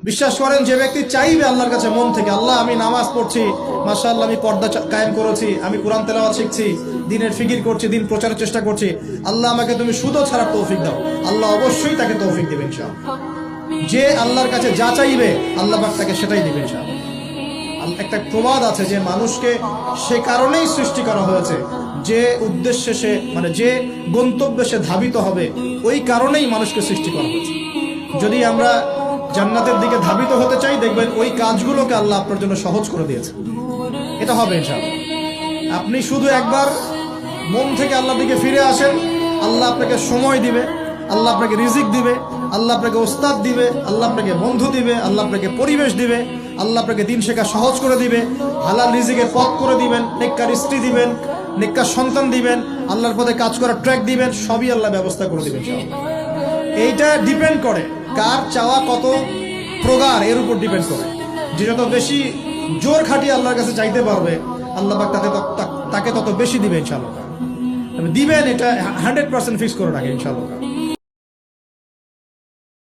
বিশ্বাস করেন, যে ব্যক্তি চাইবে আল্লাহর কাছে মন থেকে, আল্লাহ আমি নামাজ পড়ছি, মাশাআল্লাহ আমি পর্দা কায়েম করেছি, আমি কোরআন তেলাওয়াত শিখছি, দিনের ফিকির করছি, দিন প্রচারের চেষ্টা করছি, আল্লাহ আমাকে তুমি সুদও ছাড়ার তৌফিক দাও, আল্লাহ অবশ্যই তাকে তৌফিক দিবেন ইনশাআল্লাহ। যে আল্লাহর কাছে যা চাইবে আল্লাহ পাক তাকে সেটাই দিবেন ইনশাআল্লাহ। একটা প্রবাদ আছে যে মানুষকে সে কারণেই সৃষ্টি করা হয়েছে, যে উদ্দেশ্যে সে মানে যে গন্তব্যে সে ধাবিত হবে, ওই কারণেই মানুষকে সৃষ্টি করা হয়েছে। যদি আমরা জান্নাতের দিকে ধাবিত হতে চাই, দেখবেন ওই কাজগুলোকে আল্লাহ আপনার জন্য সহজ করে দিয়েছে। এটা হবে ইনশাআল্লাহ। আপনি শুধু একবার মন থেকে আল্লাহর দিকে ফিরে আসেন, আল্লাহ আপনাকে সময় দিবে, আল্লাহ আপনাকে রিজিক দিবে, আল্লাহ আপনাকে ওস্তাদ দিবে, আল্লাহ আপনাকে বন্ধু দিবে, আল্লাহ আপনাকে পরিবেশ দিবে, আল্লাহ আপনাকে দিন শেখা সহজ করে দিবে, হালাল রিজিকের পথ করে দিবেন, নেককার স্ত্রী দিবেন, নেককার সন্তান দিবেন, আল্লাহর পথে কাজ করার ট্র্যাক দিবেন, সবই আল্লাহ ব্যবস্থা করে দিবেন। এইটা ডিপেন্ড করে কার চাওয়া কত প্রগাঢ়, এর উপর ডিপেন্ড করে। যে যত বেশি জোর খাটিয়ে আল্লাহর কাছে চাইতে পারবে, আল্লাহ পাক তাকে তত বেশি দিবে ইনশাআল্লাহ। দিবেন, এটা 100% ফিক্স করে রাখে ইনশাআল্লাহ।